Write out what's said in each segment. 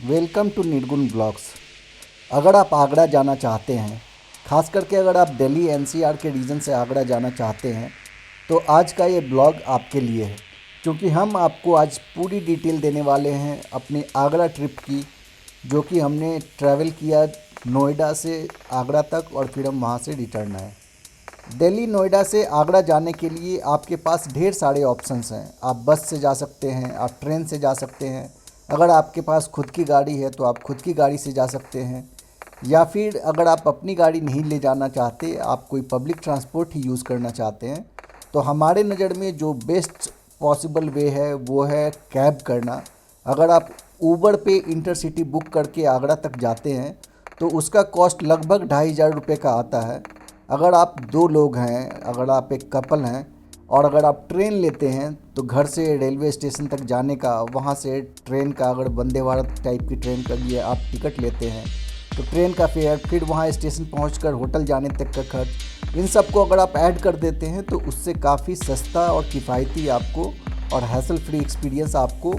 Welcome to निर्गुण blogs. अगर आप आगरा जाना चाहते हैं, खास करके अगर आप दिल्ली एनसीआर के रीजन से आगरा जाना चाहते हैं, तो आज का ये ब्लॉग आपके लिए है, क्योंकि हम आपको आज पूरी डिटेल देने वाले हैं अपनी आगरा ट्रिप की, जो कि हमने ट्रैवल किया नोएडा से आगरा तक और फिर हम वहाँ से रिटर्न आए। दिल्ली नोएडा से आगरा जाने के लिए आपके पास ढेर सारे ऑप्शंस हैं। आप बस से जा सकते हैं, आप ट्रेन से जा सकते हैं, अगर आपके पास खुद की गाड़ी है तो आप खुद की गाड़ी से जा सकते हैं, या फिर अगर आप अपनी गाड़ी नहीं ले जाना चाहते, आप कोई पब्लिक ट्रांसपोर्ट ही यूज़ करना चाहते हैं, तो हमारे नज़र में जो बेस्ट पॉसिबल वे है वो है कैब करना। अगर आप ऊबर पे इंटरसिटी बुक करके आगरा तक जाते हैं तो उसका कॉस्ट लगभग 2,500 रुपये का आता है। अगर आप दो लोग हैं, अगर आप एक कपल हैं, और अगर आप ट्रेन लेते हैं तो घर से रेलवे स्टेशन तक जाने का, वहाँ से ट्रेन का, अगर वंदे भारत टाइप की ट्रेन का लिए आप टिकट लेते हैं तो ट्रेन का फेयर, फिर वहाँ स्टेशन पहुँचकर होटल जाने तक का खर्च, इन सब को अगर आप ऐड कर देते हैं तो उससे काफ़ी सस्ता और किफ़ायती आपको और हैसल फ्री एक्सपीरियंस आपको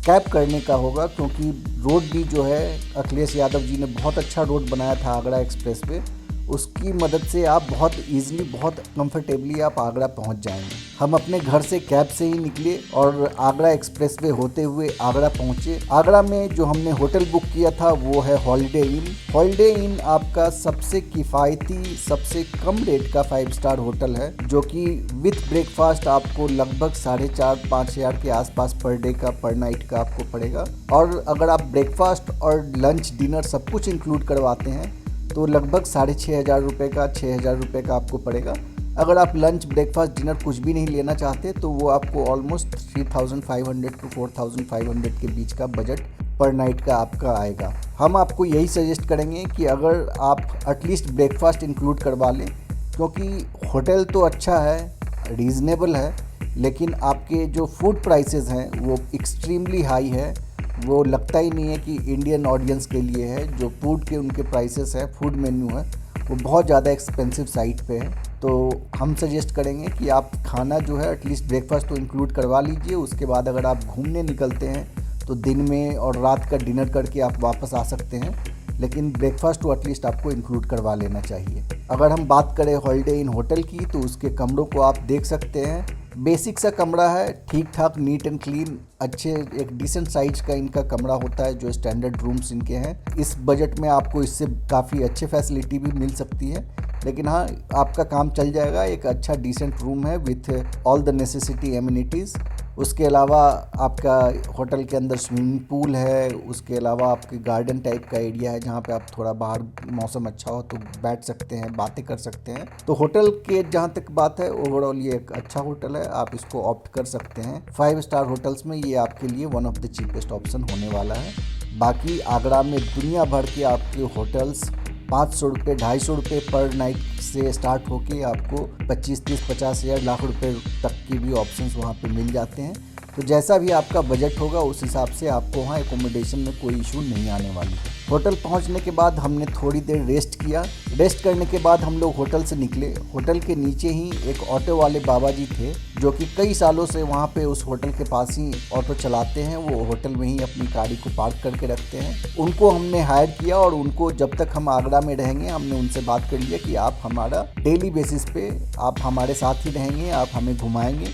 कैब करने का होगा। क्योंकि रोड भी जो है अखिलेश यादव जी ने बहुत अच्छा रोड बनाया था आगरा एक्सप्रेस वे, उसकी मदद से आप बहुत इजीली, बहुत कंफर्टेबली आप आगरा पहुंच जाएंगे। हम अपने घर से कैब से ही निकले और आगरा एक्सप्रेसवे होते हुए आगरा पहुंचे। आगरा में जो हमने होटल बुक किया था वो है हॉलिडे इन। हॉलिडे इन आपका सबसे किफ़ायती, सबसे कम रेट का 5 स्टार होटल है, जो कि विथ ब्रेकफास्ट आपको लगभग 4,500-5 हज़ार के आसपास पर डे का, पर नाइट का आपको पड़ेगा। और अगर आप ब्रेकफास्ट और लंच डिनर सब कुछ इंक्लूड करवाते हैं तो लगभग 6,500 रुपये का, 6,000 रुपये का आपको पड़ेगा। अगर आप लंच, ब्रेकफास्ट, डिनर कुछ भी नहीं लेना चाहते तो वो आपको ऑलमोस्ट 3,500 to 4,500 के बीच का बजट पर नाइट का आपका आएगा। हम आपको यही सजेस्ट करेंगे कि अगर आप एटलीस्ट ब्रेकफास्ट इंक्लूड करवा लें, क्योंकि होटल तो अच्छा है, रीज़नेबल है, लेकिन आपके जो फूड प्राइसेस हैं वो एक्सट्रीमली हाई है। वो लगता ही नहीं है कि इंडियन ऑडियंस के लिए है। जो फूड के उनके प्राइसेस हैं, फूड मेन्यू है, वो बहुत ज़्यादा एक्सपेंसिव साइट पे है। तो हम सजेस्ट करेंगे कि आप खाना जो है एटलीस्ट ब्रेकफास्ट तो इंक्लूड करवा लीजिए। उसके बाद अगर आप घूमने निकलते हैं तो दिन में और रात का डिनर करके आप वापस आ सकते हैं, लेकिन ब्रेकफास्ट तो एटलीस्ट आपको इंक्लूड करवा लेना चाहिए। अगर हम बात करें हॉलिडे इन होटल की तो उसके कमरों को आप देख सकते हैं। बेसिक सा कमरा है, ठीक ठाक, नीट एंड क्लीन, अच्छे एक डिसेंट साइज का इनका कमरा होता है, जो स्टैंडर्ड रूम्स इनके हैं। इस बजट में आपको इससे काफ़ी अच्छे फैसिलिटी भी मिल सकती है, लेकिन हाँ, आपका काम चल जाएगा। एक अच्छा डिसेंट रूम है with all the necessity amenities. उसके अलावा आपका होटल के अंदर स्विमिंग पूल है, उसके अलावा आपके गार्डन टाइप का एरिया है जहाँ पे आप थोड़ा बाहर मौसम अच्छा हो तो बैठ सकते हैं, बातें कर सकते हैं। तो होटल के जहाँ तक बात है, ओवरऑल ये एक अच्छा होटल है, आप इसको ऑप्ट कर सकते हैं। 5 स्टार होटल्स में ये आपके लिए one of the cheapest option होने वाला है। बाकी आगरा में दुनिया भर के आपके होटल्स 500 रुपये, 250 रुपये पर नाइट से स्टार्ट होके आपको 25, 30, 50 हज़ार, लाख रुपए तक के भी ऑप्शंस वहाँ पे मिल जाते हैं। तो जैसा भी आपका बजट होगा उस हिसाब से आपको वहाँ एकोमोडेशन में कोई इशू नहीं आने वाली है। होटल पहुँचने के बाद हमने थोड़ी देर रेस्ट किया। रेस्ट करने के बाद हम लोग होटल से निकले। होटल के नीचे ही एक ऑटो वाले बाबा जी थे, जो कि कई सालों से वहाँ पे उस होटल के पास ही ऑटो चलाते हैं। वो होटल में ही अपनी गाड़ी को पार्क करके रखते हैं। उनको हमने हायर किया और उनको, जब तक हम आगरा में रहेंगे, हमने उनसे बात कर लिया कि आप हमारा डेली बेसिस पे आप हमारे साथ ही रहेंगे, आप हमें घुमाएंगे।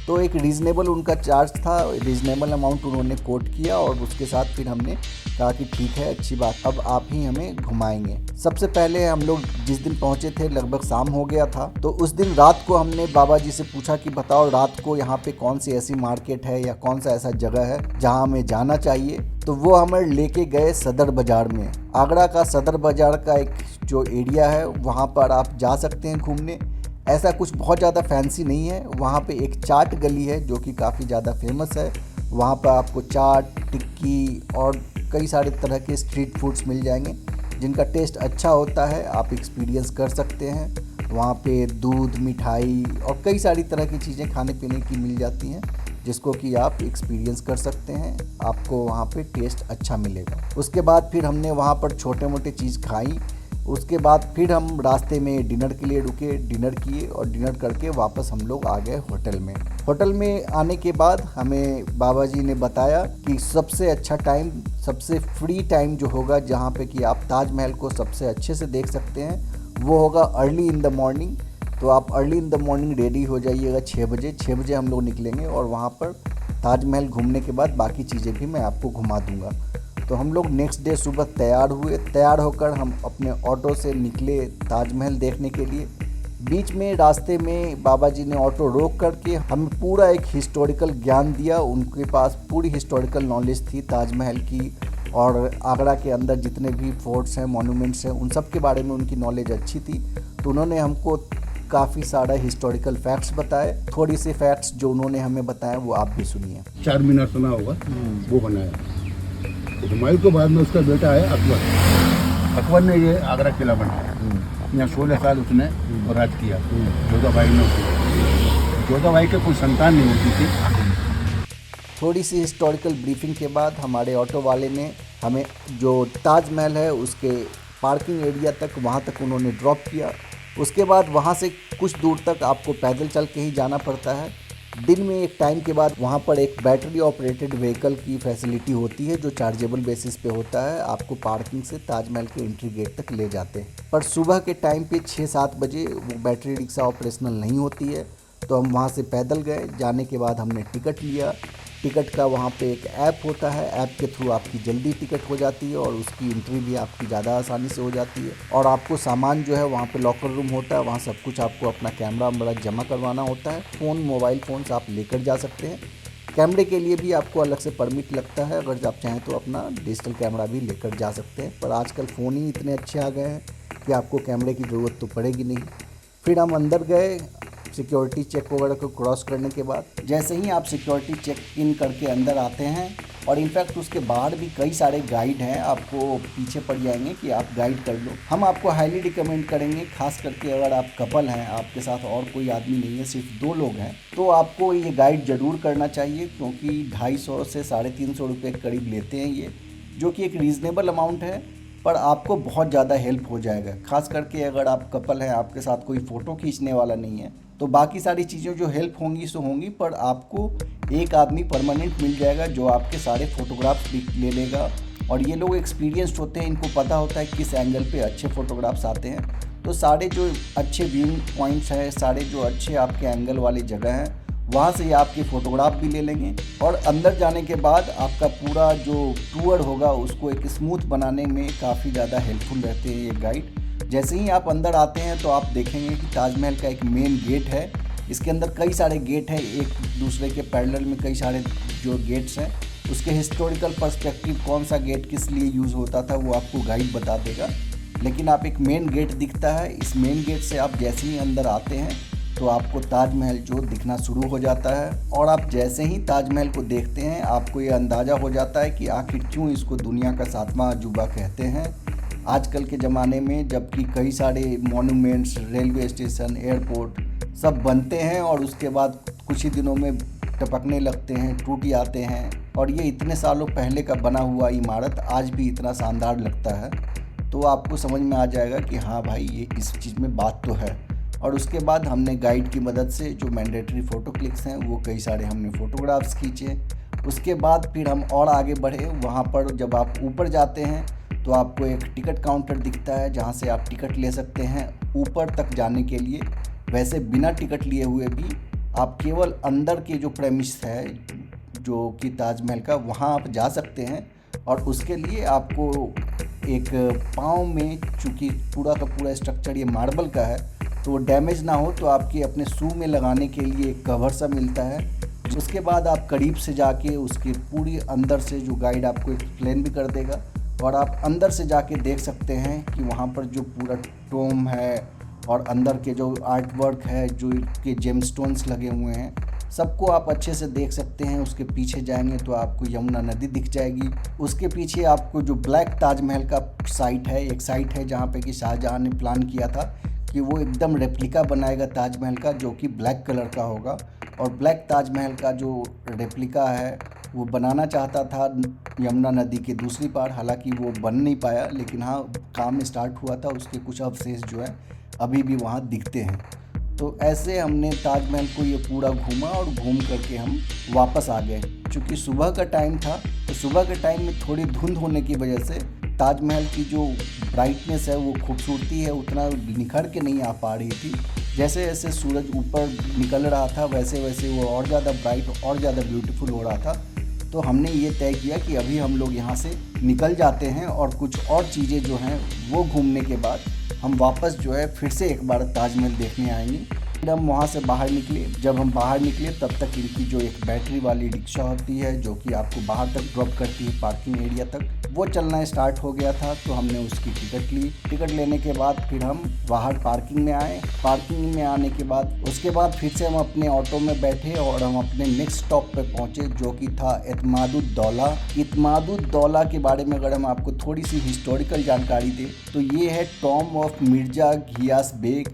तो एक रीज़नेबल उनका चार्ज था, रीज़नेबल अमाउंट उन्होंने कोट किया और उसके साथ फिर हमने कहा कि ठीक है, अच्छी बात, अब आप ही हमें घुमाएंगे। सबसे पहले हम लोग जिस दिन पहुंचे थे लगभग शाम हो गया था, तो उस दिन रात को हमने बाबा जी से पूछा कि बताओ रात को यहाँ पे कौन सी ऐसी मार्केट है या कौन सा ऐसा जगह है जहाँ हमें जाना चाहिए। तो वो हमें लेके गए सदर बाज़ार में। आगरा का सदर बाज़ार का एक जो एरिया है वहाँ पर आप जा सकते हैं घूमने। ऐसा कुछ बहुत ज़्यादा फैंसी नहीं है। वहाँ पे एक चाट गली है जो कि काफ़ी ज़्यादा फेमस है। वहाँ पर आपको चाट, टिक्की और कई सारे तरह के स्ट्रीट फूड्स मिल जाएंगे जिनका टेस्ट अच्छा होता है, आप एक्सपीरियंस कर सकते हैं। वहाँ पे दूध, मिठाई और कई सारी तरह की चीज़ें खाने पीने की मिल जाती हैं, जिसको कि आप एक्सपीरियंस कर सकते हैं। आपको वहाँ पे टेस्ट अच्छा मिलेगा। उसके बाद फिर हमने वहाँ पर छोटे मोटे चीज़ खाई। उसके बाद फिर हम रास्ते में डिनर के लिए रुके, डिनर किए और डिनर करके वापस हम लोग आ गए होटल में। होटल में आने के बाद हमें बाबा जी ने बताया कि सबसे अच्छा टाइम, सबसे फ्री टाइम जो होगा जहाँ पे कि आप ताजमहल को सबसे अच्छे से देख सकते हैं वो होगा अर्ली इन द मॉर्निंग। तो आप early in the morning ready हो जाइएगा 6 बजे। 6 बजे हम लोग निकलेंगे और वहाँ पर ताजमहल घूमने के बाद बाकी चीज़ें भी मैं आपको घुमा दूँगा। तो हम लोग नेक्स्ट डे सुबह तैयार हुए। तैयार होकर हम अपने ऑटो से निकले ताजमहल देखने के लिए। बीच में रास्ते में बाबा जी ने ऑटो रोक करके हमें पूरा एक हिस्टोरिकल ज्ञान दिया। उनके पास पूरी हिस्टोरिकल नॉलेज थी ताजमहल की, और आगरा के अंदर जितने भी फोर्ट्स हैं, मॉन्यूमेंट्स हैं, उन सब के बारे में उनकी नॉलेज अच्छी थी। तो उन्होंने हमको काफ़ी सारा हिस्टोरिकल फैक्ट्स बताए। थोड़ी सी फैक्ट्स जो उन्होंने हमें बताया वो आप भी सुनिए। 4 मीनार सुना होगा, वो बनाया। हुमायूं के बाद में उसका बेटा है अकबर। अकबर ने ये आगरा किला बनाया। यहाँ 16 साल उसने राज किया। जोधाबाई ने, जोधाबाई के कोई संतान नहीं होती थी। थोड़ी सी हिस्टोरिकल ब्रीफिंग के बाद हमारे ऑटो वाले ने हमें जो ताजमहल है उसके पार्किंग एरिया तक, वहाँ तक उन्होंने ड्रॉप किया। उसके बाद वहाँ से कुछ दूर तक आपको पैदल चल के ही जाना पड़ता है। दिन में एक टाइम के बाद वहाँ पर एक बैटरी ऑपरेटेड व्हीकल की फैसिलिटी होती है जो चार्जेबल बेसिस पे होता है, आपको पार्किंग से ताजमहल के एंट्री गेट तक ले जाते हैं। पर सुबह के टाइम पे 6-7 बजे वो बैटरी रिक्शा ऑपरेशनल नहीं होती है, तो हम वहाँ से पैदल गए। जाने के बाद हमने टिकट लिया। टिकट का वहाँ पे एक ऐप होता है, ऐप के थ्रू आपकी जल्दी टिकट हो जाती है और उसकी एंट्री भी आपकी ज़्यादा आसानी से हो जाती है। और आपको सामान जो है वहाँ पे लॉकर रूम होता है, वहाँ सब कुछ आपको अपना कैमरा वैमरा जमा करवाना होता है। फ़ोन, मोबाइल फ़ोन्स आप लेकर जा सकते हैं। कैमरे के लिए भी आपको अलग से परमिट लगता है, अगर आप चाहें तो अपना डिजिटल कैमरा भी लेकर जा सकते हैं। पर आजकल फ़ोन ही इतने अच्छे आ गए हैं कि आपको कैमरे की ज़रूरत तो पड़ेगी नहीं। फिर हम अंदर गए। सिक्योरिटी चेक वगैरह को क्रॉस करने के बाद जैसे ही आप सिक्योरिटी चेक इन करके अंदर आते हैं, और इनफैक्ट उसके बाहर भी कई सारे गाइड हैं, आपको पीछे पड़ जाएंगे कि आप गाइड कर लो। हम आपको हाईली रिकमेंड करेंगे, खास करके अगर आप कपल हैं, आपके साथ और कोई आदमी नहीं है, सिर्फ 2 लोग हैं, तो आपको ये गाइड ज़रूर करना चाहिए, क्योंकि 250 से 350 रुपये के करीब लेते हैं ये, जो कि एक रीज़नेबल अमाउंट है, पर आपको बहुत ज़्यादा हेल्प हो जाएगा। खास करके अगर आप कपल हैं, आपके साथ कोई फ़ोटो खींचने वाला नहीं है, तो बाकी सारी चीज़ें जो हेल्प होंगी सो होंगी, पर आपको एक आदमी परमानेंट मिल जाएगा जो आपके सारे फ़ोटोग्राफ्स भी ले लेगा। और ये लोग एक्सपीरियंस्ड होते हैं, इनको पता होता है किस एंगल पे अच्छे फ़ोटोग्राफ्स आते हैं। तो सारे जो अच्छे व्यूइंग पॉइंट्स हैं, सारे जो अच्छे आपके एंगल वाली जगह हैं, वहाँ से आपके फ़ोटोग्राफ भी ले लेंगे। और अंदर जाने के बाद आपका पूरा जो टूर होगा उसको एक स्मूथ बनाने में काफ़ी ज़्यादा हेल्पफुल रहते हैं ये गाइड। जैसे ही आप अंदर आते हैं तो आप देखेंगे कि ताजमहल का एक मेन गेट है। इसके अंदर कई सारे गेट हैं, एक दूसरे के पैरेलल में कई सारे जो गेट्स हैं, उसके हिस्टोरिकल पर्सपेक्टिव कौन सा गेट किस लिए यूज़ होता था वो आपको गाइड बता देगा। लेकिन आप एक मेन गेट दिखता है, इस मेन गेट से आप जैसे ही अंदर आते हैं तो आपको ताजमहल जो दिखना शुरू हो जाता है। और आप जैसे ही ताजमहल को देखते हैं आपको ये अंदाज़ा हो जाता है कि आखिर क्यों इसको दुनिया का 7वां अजूबा कहते हैं। आजकल के ज़माने में जबकि कई सारे मॉन्यूमेंट्स, रेलवे स्टेशन, एयरपोर्ट सब बनते हैं और उसके बाद कुछ ही दिनों में टपकने लगते हैं, टूट जाते हैं, और ये इतने सालों पहले का बना हुआ इमारत आज भी इतना शानदार लगता है, तो आपको समझ में आ जाएगा कि हाँ भाई ये इस चीज़ में बात तो है। और उसके बाद हमने गाइड की मदद से जो मैंडेटरी फ़ोटो क्लिक्स हैं वो कई सारे हमने फ़ोटोग्राफ्स खींचे। उसके बाद फिर हम और आगे बढ़े। वहाँ पर जब आप ऊपर जाते हैं तो आपको एक टिकट काउंटर दिखता है जहाँ से आप टिकट ले सकते हैं ऊपर तक जाने के लिए। वैसे बिना टिकट लिए हुए भी आप केवल अंदर के जो प्रेमिस है जो कि ताजमहल का, वहाँ आप जा सकते हैं। और उसके लिए आपको एक पाँव में, चूँकि पूरा का पूरा स्ट्रक्चर ये मार्बल का है तो डैमेज ना हो, तो आपके अपने शू में लगाने के लिए एक कवर सा मिलता है। उसके बाद आप करीब से जाके उसके पूरी अंदर से जो गाइड आपको एक्सप्लेन भी कर देगा, और आप अंदर से जाके देख सकते हैं कि वहाँ पर जो पूरा टोम है और अंदर के जो आर्ट वर्क है, जो के जेमस्टोन्स लगे हुए हैं, सबको आप अच्छे से देख सकते हैं। उसके पीछे जाएंगे तो आपको यमुना नदी दिख जाएगी। उसके पीछे आपको जो ब्लैक ताजमहल का साइट है, एक साइट है जहाँ पे कि शाहजहाँ ने प्लान किया था कि वो एकदम रेप्लिका बनाएगा ताजमहल का, जो कि ब्लैक कलर का होगा। और ब्लैक ताजमहल का जो रेप्लिका है वो बनाना चाहता था यमुना नदी के दूसरी पार, हालांकि वो बन नहीं पाया, लेकिन हाँ काम स्टार्ट हुआ था, उसके कुछ अवशेष जो है अभी भी वहाँ दिखते हैं। तो ऐसे हमने ताजमहल को ये पूरा घूमा और घूम करके हम वापस आ गए। चूँकि सुबह का टाइम था तो सुबह के टाइम में थोड़ी धुंध होने की वजह से ताजमहल की जो ब्राइटनेस है, वो खूबसूरती है, उतना निखर के नहीं आ पा रही थी। जैसे जैसे सूरज ऊपर निकल रहा था वैसे वैसे वो और ज़्यादा ब्राइट और ज़्यादा ब्यूटीफुल हो रहा था। तो हमने ये तय किया कि अभी हम लोग यहाँ से निकल जाते हैं और कुछ और चीज़ें जो हैं वो घूमने के बाद हम वापस जो है फिर से एक बार ताजमहल देखने आएंगे। फिर हम वहाँ से बाहर निकले। जब हम बाहर निकले तब तक इनकी जो एक बैटरी वाली रिक्शा होती है जो कि आपको बाहर तक ड्रॉप करती है पार्किंग एरिया तक, वो चलना स्टार्ट हो गया था। तो हमने उसकी टिकट ली। टिकट लेने के बाद फिर हम बाहर पार्किंग में आए। पार्किंग में आने के बाद उसके बाद फिर से हम अपने ऑटो में बैठे और हम अपने नेक्स्ट स्टॉप पे पहुंचे, जो कि था इत्मादुद्दौला। इत्मादुद्दौला के बारे में अगर हम आपको थोड़ी सी हिस्टोरिकल जानकारी दें तो ये है Tom of Mirza Ghiyas bag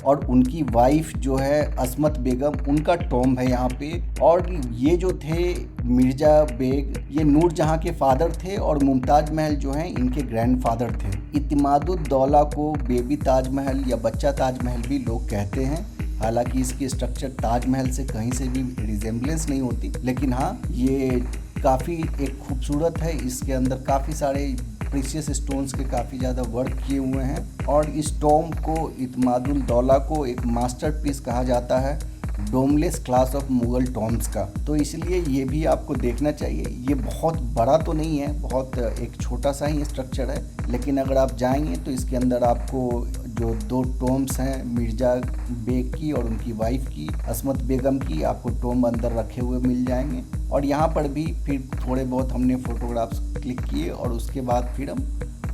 और उनकी वाइफ जो है अस्मत बेगम, उनका टॉम्ब है यहाँ पे। और ये जो थे मिर्ज़ा बेग, ये नूरजहाँ के फादर थे और मुमताज़ महल जो हैं इनके ग्रैंडफादर थे। इत्मादुद्दौला को बेबी ताजमहल या बच्चा ताजमहल भी लोग कहते हैं। हालांकि इसकी स्ट्रक्चर ताजमहल से कहीं से भी रिजेम्बलेंस नहीं होती, लेकिन हाँ ये काफ़ी एक खूबसूरत है। इसके अंदर काफ़ी सारे प्रीशियस स्टोन्स के काफ़ी ज़्यादा वर्क किए हुए हैं और इस टॉम्ब को, इत्मादुद्दौला को एक मास्टरपीस कहा जाता है डोमलेस क्लास ऑफ मुगल टॉम्ब्स का। तो इसलिए ये भी आपको देखना चाहिए। ये बहुत बड़ा तो नहीं है, बहुत एक छोटा सा ही स्ट्रक्चर है, लेकिन अगर आप जाएंगे तो इसके अंदर आपको जो 2 टॉम्ब्स हैं मिर्ज़ा बेग की और उनकी वाइफ की अस्मत बेगम की, आपको टॉम्ब अंदर रखे हुए मिल जाएंगे। और यहाँ पर भी फिर थोड़े बहुत हमने फ़ोटोग्राफ्स क्लिक किए और उसके बाद फिर हम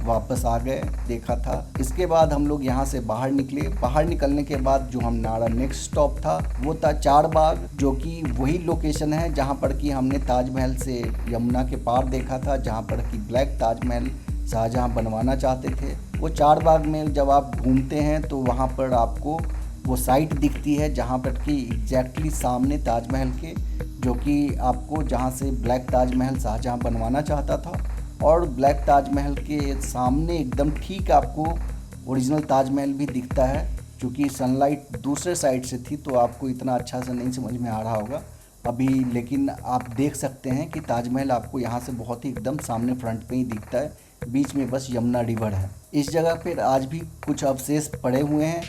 वापस आ गए, देखा था। इसके बाद हम लोग यहाँ से बाहर निकले। बाहर निकलने के बाद जो हमारा नेक्स्ट स्टॉप था वो था चारबाग, जो कि वही लोकेशन है जहाँ पर कि हमने ताजमहल से यमुना के पार देखा था, जहाँ पर कि ब्लैक ताजमहल शाहजहाँ बनवाना चाहते थे। वो चारबाग में जब आप घूमते हैं तो वहाँ पर आपको वो साइट दिखती है जहाँ पर कि एग्जैक्टली सामने ताजमहल के, जो कि आपको जहाँ से ब्लैक ताजमहल शाहजहाँ बनवाना चाहता था, और ब्लैक ताजमहल के सामने एकदम ठीक आपको ओरिजिनल ताजमहल भी दिखता है। क्योंकि सनलाइट दूसरे साइड से थी तो आपको इतना अच्छा से नहीं समझ में आ रहा होगा अभी, लेकिन आप देख सकते हैं कि ताजमहल आपको यहाँ से बहुत ही एकदम सामने फ्रंट पे ही दिखता है। बीच में बस यमुना रिवर है। इस जगह पर आज भी कुछ अवशेष पड़े हुए हैं।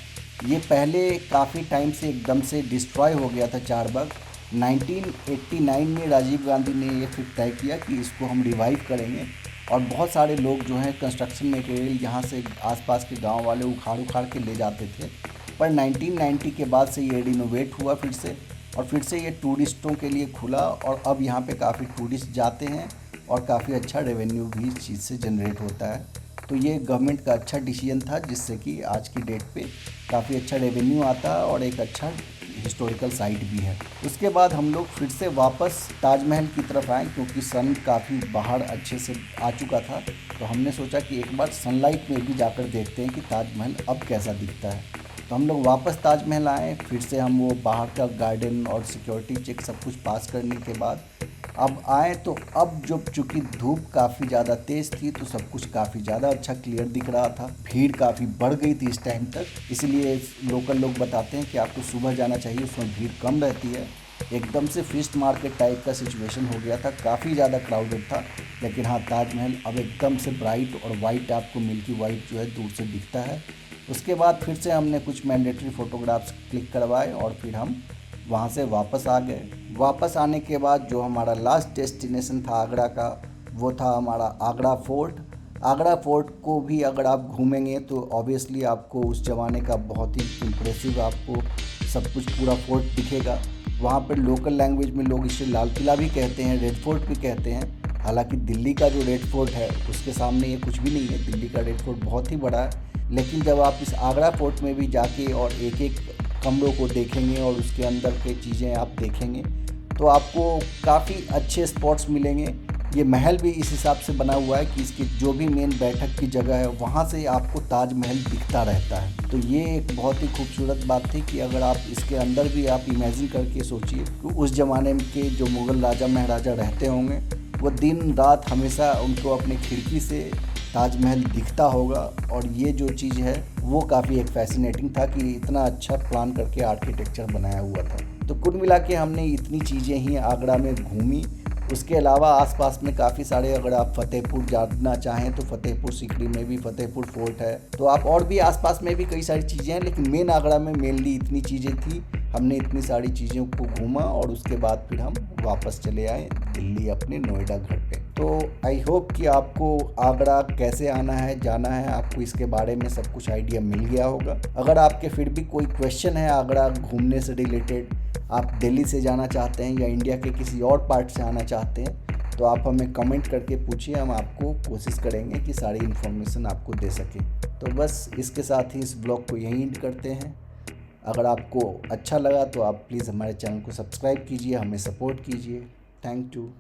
ये पहले काफ़ी टाइम से एकदम से डिस्ट्रॉय हो गया था चारबाग। 1989 में राजीव गांधी ने ये फिर तय किया कि इसको हम रिवाइव करेंगे और बहुत सारे लोग जो हैं कंस्ट्रक्शन मटेरियल यहाँ से आसपास के गांव वाले उखाड़ के ले जाते थे। पर 1990 के बाद से ये रिनोवेट हुआ फिर से, और फिर से ये टूरिस्टों के लिए खुला और अब यहाँ पे काफ़ी टूरिस्ट जाते हैं और काफ़ी अच्छा रेवेन्यू भी इस चीज़ से जनरेट होता है। तो ये गवर्नमेंट का अच्छा डिसीजन था जिससे कि आज की डेट पे काफ़ी अच्छा रेवेन्यू आता है और एक अच्छा हिस्टोरिकल साइट भी है। उसके बाद हम लोग फिर से वापस ताजमहल की तरफ आए, क्योंकि सन काफ़ी बाहर अच्छे से आ चुका था। तो हमने सोचा कि एक बार सनलाइट में भी जाकर देखते हैं कि ताजमहल अब कैसा दिखता है। तो हम लोग वापस ताजमहल आए। फिर से हम वो बाहर का गार्डन और सिक्योरिटी चेक सब कुछ पास करने के बाद अब आए, तो अब जो चूँकि धूप काफ़ी ज़्यादा तेज़ थी तो सब कुछ काफ़ी ज़्यादा अच्छा क्लियर दिख रहा था। भीड़ काफ़ी बढ़ गई थी इस टाइम तक, इसलिए लोकल लोग बताते हैं कि आपको सुबह जाना चाहिए, उसमें भीड़ कम रहती है। एकदम से फिश मार्केट टाइप का सिचुएशन हो गया था, काफ़ी ज़्यादा क्राउडेड था। लेकिन हाँ, ताजमहल अब एकदम से ब्राइट और वाइट आपको मिल्की वाइट जो है दूर से दिखता है। उसके बाद फिर से हमने कुछ मैंडेटरी फ़ोटोग्राफ्स क्लिक करवाए और फिर हम वहाँ से वापस आ गए। वापस आने के बाद जो हमारा लास्ट डेस्टिनेशन था आगरा का, वो था हमारा आगरा फोर्ट। आगरा फोर्ट को भी अगर आप घूमेंगे तो ऑब्वियसली आपको उस ज़माने का बहुत ही इम्प्रेसिव आपको सब कुछ पूरा फोर्ट दिखेगा। वहाँ पर लोकल लैंग्वेज में लोग इसे लाल किला भी कहते हैं, रेड फोर्ट भी कहते हैं। हालांकि दिल्ली का जो रेड फोर्ट है उसके सामने ये कुछ भी नहीं है। दिल्ली का रेड फोर्ट बहुत ही बड़ा है। लेकिन जब आप इस आगरा फोर्ट में भी जाके और एक एक कमरों को देखेंगे और उसके अंदर के चीज़ें आप देखेंगे तो आपको काफ़ी अच्छे स्पॉट्स मिलेंगे ये महल भी इस हिसाब से बना हुआ है कि इसकी जो भी मेन बैठक की जगह है वहाँ से आपको ताजमहल दिखता रहता है। तो ये एक बहुत ही खूबसूरत बात थी कि अगर आप इसके अंदर भी आप इमेजिन करके सोचिए कि उस ज़माने के जो मुग़ल राजा महाराजा रहते होंगे वो दिन रात हमेशा उनको अपनी खिड़की से ताजमहल दिखता होगा। और ये जो चीज़ है वो काफ़ी एक फैसिनेटिंग था कि इतना अच्छा प्लान करके आर्किटेक्चर बनाया हुआ था। तो कुल मिला के हमने इतनी चीज़ें ही आगरा में घूमी। उसके अलावा आसपास में काफ़ी सारे, अगर आप फतेहपुर जाना चाहें तो फतेहपुर सीकरी में भी फतेहपुर फोर्ट है। तो आप और भी आसपास में भी कई सारी चीज़ें हैं, लेकिन मेन आगरा में मेनली इतनी चीज़ें थी। हमने इतनी सारी चीज़ों को घूमा और उसके बाद फिर हम वापस चले आए दिल्ली अपने नोएडा घर पे। तो आई होप कि आपको आगरा कैसे आना है, जाना है, आपको इसके बारे में सब कुछ आइडिया मिल गया होगा। अगर आपके फिर भी कोई क्वेश्चन है आगरा घूमने से रिलेटेड, आप दिल्ली से जाना चाहते हैं या इंडिया के किसी और पार्ट से आना चाहते हैं, तो आप हमें कमेंट करके पूछिए, हम आपको कोशिश करेंगे कि सारी इन्फॉर्मेशन आपको दे सकें। तो बस इसके साथ ही इस ब्लॉग को यहीं एंड करते हैं। अगर आपको अच्छा लगा तो आप प्लीज़ हमारे चैनल को सब्सक्राइब कीजिए, हमें सपोर्ट कीजिए। Thank you.